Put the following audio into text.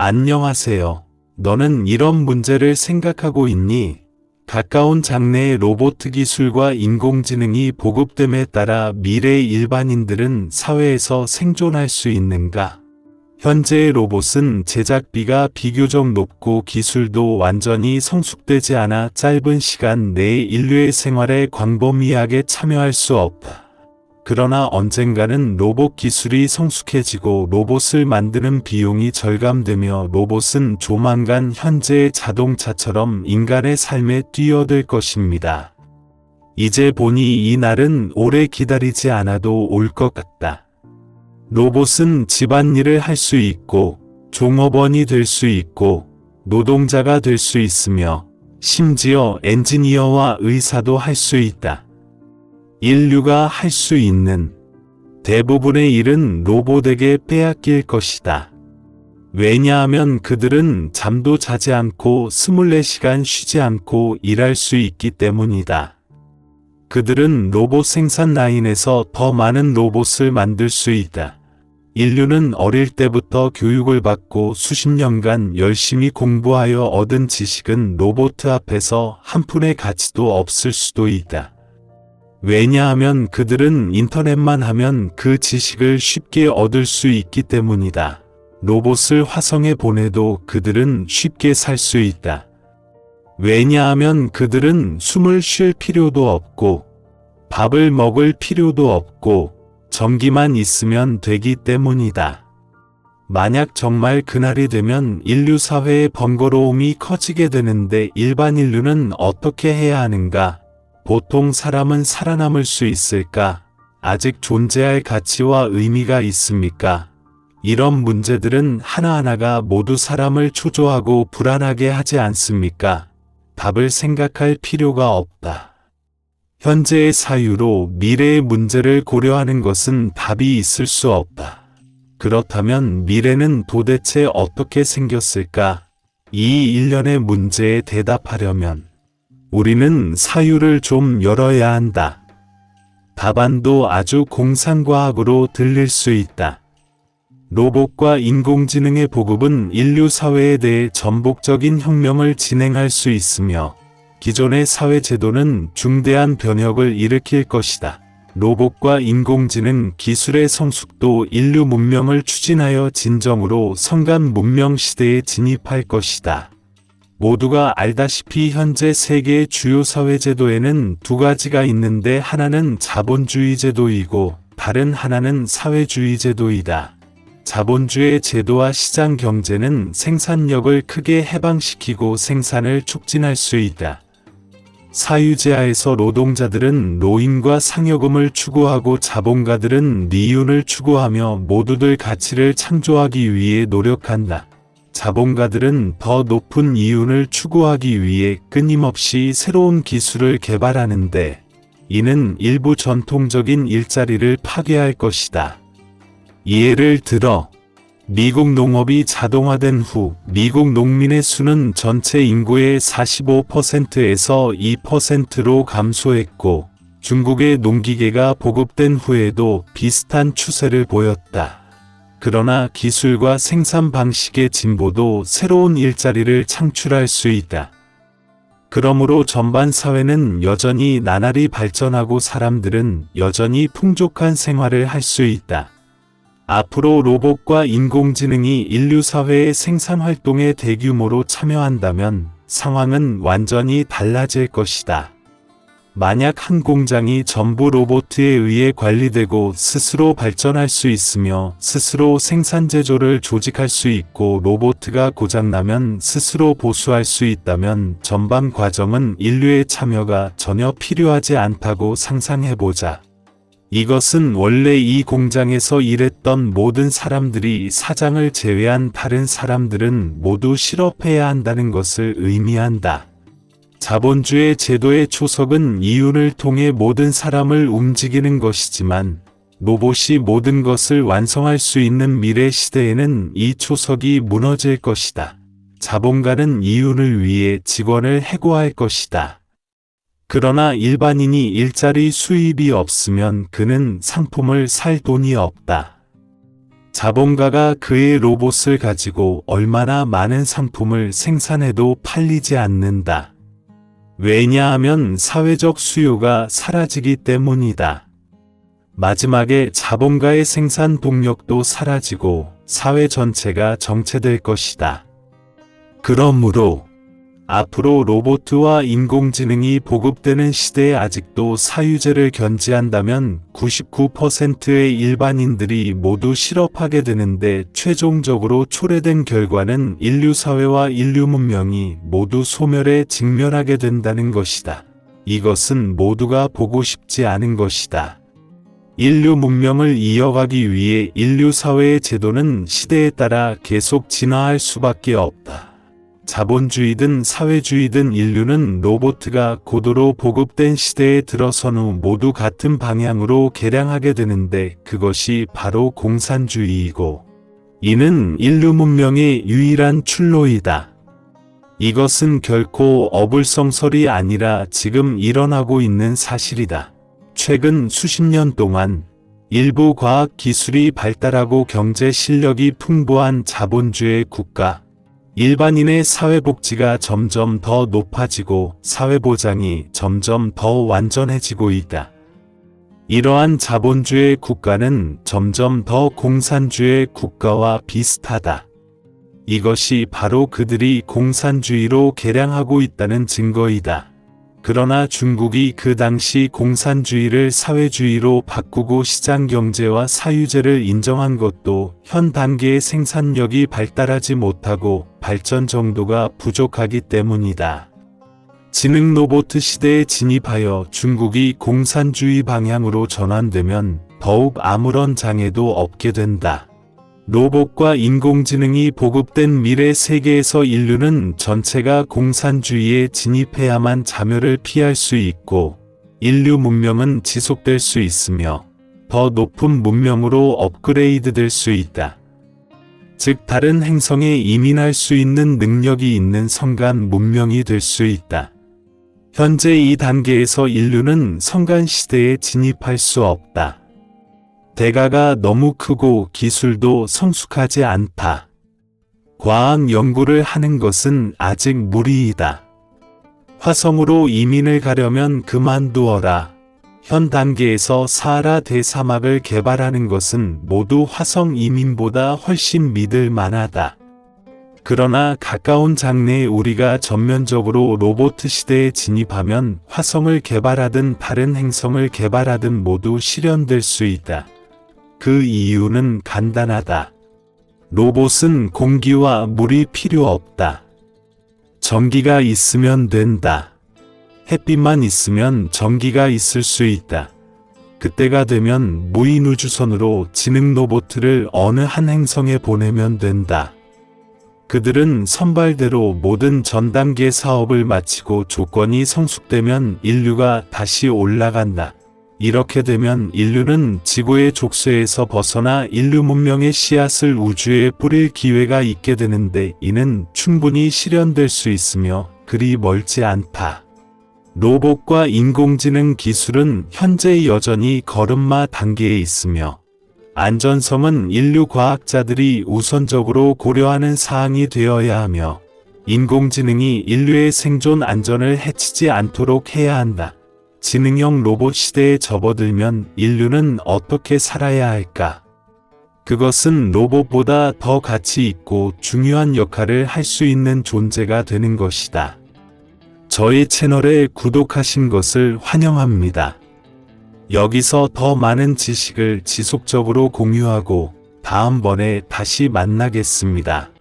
안녕하세요. 너는 이런 문제를 생각하고 있니? 가까운 장래의 로봇 기술과 인공지능이 보급됨에 따라 미래의 일반인들은 사회에서 생존할 수 있는가? 현재의 로봇은 제작비가 비교적 높고 기술도 완전히 성숙되지 않아 짧은 시간 내에 인류의 생활에 광범위하게 참여할 수 없다. 그러나 언젠가는 로봇 기술이 성숙해지고 로봇을 만드는 비용이 절감되며 로봇은 조만간 현재의 자동차처럼 인간의 삶에 뛰어들 것입니다. 이제 보니 이 날은 오래 기다리지 않아도 올 것 같다. 로봇은 집안일을 할 수 있고 종업원이 될 수 있고 노동자가 될 수 있으며 심지어 엔지니어와 의사도 할 수 있다. 인류가 할 수 있는 대부분의 일은 로봇에게 빼앗길 것이다. 왜냐하면 그들은 잠도 자지 않고 24시간 쉬지 않고 일할 수 있기 때문이다. 그들은 로봇 생산 라인에서 더 많은 로봇을 만들 수 있다. 인류는 어릴 때부터 교육을 받고 수십 년간 열심히 공부하여 얻은 지식은 로봇 앞에서 한 푼의 가치도 없을 수도 있다. 왜냐하면 그들은 인터넷만 하면 그 지식을 쉽게 얻을 수 있기 때문이다. 로봇을 화성에 보내도 그들은 쉽게 살 수 있다. 왜냐하면 그들은 숨을 쉴 필요도 없고 밥을 먹을 필요도 없고 전기만 있으면 되기 때문이다. 만약 정말 그날이 되면 인류 사회의 번거로움이 커지게 되는데 일반 인류는 어떻게 해야 하는가? 보통 사람은 살아남을 수 있을까? 아직 존재할 가치와 의미가 있습니까? 이런 문제들은 하나하나가 모두 사람을 초조하고 불안하게 하지 않습니까? 답을 생각할 필요가 없다. 현재의 사유로 미래의 문제를 고려하는 것은 답이 있을 수 없다. 그렇다면 미래는 도대체 어떻게 생겼을까? 이 일련의 문제에 대답하려면 우리는 사유를 좀 열어야 한다. 답안도 아주 공상과학으로 들릴 수 있다. 로봇과 인공지능의 보급은 인류 사회에 대해 전복적인 혁명을 진행할 수 있으며 기존의 사회 제도는 중대한 변혁을 일으킬 것이다. 로봇과 인공지능 기술의 성숙도 인류 문명을 추진하여 진정으로 성간 문명 시대에 진입할 것이다. 모두가 알다시피 현재 세계의 주요 사회제도에는 두 가지가 있는데 하나는 자본주의 제도이고 다른 하나는 사회주의 제도이다. 자본주의 제도와 시장 경제는 생산력을 크게 해방시키고 생산을 촉진할 수 있다. 사유제하에서 노동자들은 노임과 상여금을 추구하고 자본가들은 리윤을 추구하며 모두들 가치를 창조하기 위해 노력한다. 자본가들은 더 높은 이윤을 추구하기 위해 끊임없이 새로운 기술을 개발하는데 이는 일부 전통적인 일자리를 파괴할 것이다. 예를 들어 미국 농업이 자동화된 후 미국 농민의 수는 전체 인구의 45%에서 2%로 감소했고 중국의 농기계가 보급된 후에도 비슷한 추세를 보였다. 그러나 기술과 생산 방식의 진보도 새로운 일자리를 창출할 수 있다. 그러므로 전반 사회는 여전히 나날이 발전하고 사람들은 여전히 풍족한 생활을 할 수 있다. 앞으로 로봇과 인공지능이 인류 사회의 생산 활동에 대규모로 참여한다면 상황은 완전히 달라질 것이다. 만약 한 공장이 전부 로봇에 의해 관리되고 스스로 발전할 수 있으며 스스로 생산 제조를 조직할 수 있고 로봇가 고장나면 스스로 보수할 수 있다면 전반 과정은 인류의 참여가 전혀 필요하지 않다고 상상해보자. 이것은 원래 이 공장에서 일했던 모든 사람들이 사장을 제외한 다른 사람들은 모두 실업해야 한다는 것을 의미한다. 자본주의 제도의 초석은 이윤을 통해 모든 사람을 움직이는 것이지만 로봇이 모든 것을 완성할 수 있는 미래 시대에는 이 초석이 무너질 것이다. 자본가는 이윤을 위해 직원을 해고할 것이다. 그러나 일반인이 일자리 수입이 없으면 그는 상품을 살 돈이 없다. 자본가가 그의 로봇을 가지고 얼마나 많은 상품을 생산해도 팔리지 않는다. 왜냐하면 사회적 수요가 사라지기 때문이다. 마지막에 자본가의 생산 동력도 사라지고 사회 전체가 정체될 것이다. 그러므로 앞으로 로봇과 인공지능이 보급되는 시대에 아직도 사유제를 견지한다면 99%의 일반인들이 모두 실업하게 되는데 최종적으로 초래된 결과는 인류 사회와 인류 문명이 모두 소멸에 직면하게 된다는 것이다. 이것은 모두가 보고 싶지 않은 것이다. 인류 문명을 이어가기 위해 인류 사회의 제도는 시대에 따라 계속 진화할 수밖에 없다. 자본주의든 사회주의든 인류는 로봇가 고도로 보급된 시대에 들어선 후 모두 같은 방향으로 개량하게 되는데 그것이 바로 공산주의이고 이는 인류 문명의 유일한 출로이다. 이것은 결코 어불성설이 아니라 지금 일어나고 있는 사실이다. 최근 수십 년 동안 일부 과학 기술이 발달하고 경제 실력이 풍부한 자본주의 국가, 일반인의 사회복지가 점점 더 높아지고 사회보장이 점점 더 완전해지고 있다. 이러한 자본주의 국가는 점점 더 공산주의 국가와 비슷하다. 이것이 바로 그들이 공산주의로 개량하고 있다는 증거이다. 그러나 중국이 그 당시 공산주의를 사회주의로 바꾸고 시장경제와 사유제를 인정한 것도 현 단계의 생산력이 발달하지 못하고 발전 정도가 부족하기 때문이다. 지능 로봇 시대에 진입하여 중국이 공산주의 방향으로 전환되면 더욱 아무런 장애도 없게 된다. 로봇과 인공지능이 보급된 미래 세계에서 인류는 전체가 공산주의에 진입해야만 자멸을 피할 수 있고 인류 문명은 지속될 수 있으며 더 높은 문명으로 업그레이드 될 수 있다. 즉 다른 행성에 이민할 수 있는 능력이 있는 성간 문명이 될 수 있다. 현재 이 단계에서 인류는 성간 시대에 진입할 수 없다. 대가가 너무 크고 기술도 성숙하지 않다. 과학 연구를 하는 것은 아직 무리이다. 화성으로 이민을 가려면 그만두어라. 현 단계에서 사하라 대사막을 개발하는 것은 모두 화성 이민보다 훨씬 믿을 만하다. 그러나 가까운 장래에 우리가 전면적으로 로봇 시대에 진입하면 화성을 개발하든 다른 행성을 개발하든 모두 실현될 수 있다. 그 이유는 간단하다. 로봇은 공기와 물이 필요 없다. 전기가 있으면 된다. 햇빛만 있으면 전기가 있을 수 있다. 그때가 되면 무인 우주선으로 지능 로봇을 어느 한 행성에 보내면 된다. 그들은 선발대로 모든 전 단계 사업을 마치고 조건이 성숙되면 인류가 다시 올라간다. 이렇게 되면 인류는 지구의 족쇄에서 벗어나 인류 문명의 씨앗을 우주에 뿌릴 기회가 있게 되는데 이는 충분히 실현될 수 있으며 그리 멀지 않다. 로봇과 인공지능 기술은 현재 여전히 걸음마 단계에 있으며 안전성은 인류 과학자들이 우선적으로 고려하는 사항이 되어야 하며 인공지능이 인류의 생존 안전을 해치지 않도록 해야 한다. 지능형 로봇 시대에 접어들면 인류는 어떻게 살아야 할까? 그것은 로봇보다 더 가치 있고 중요한 역할을 할 수 있는 존재가 되는 것이다. 저희 채널에 구독하신 것을 환영합니다. 여기서 더 많은 지식을 지속적으로 공유하고 다음번에 다시 만나겠습니다.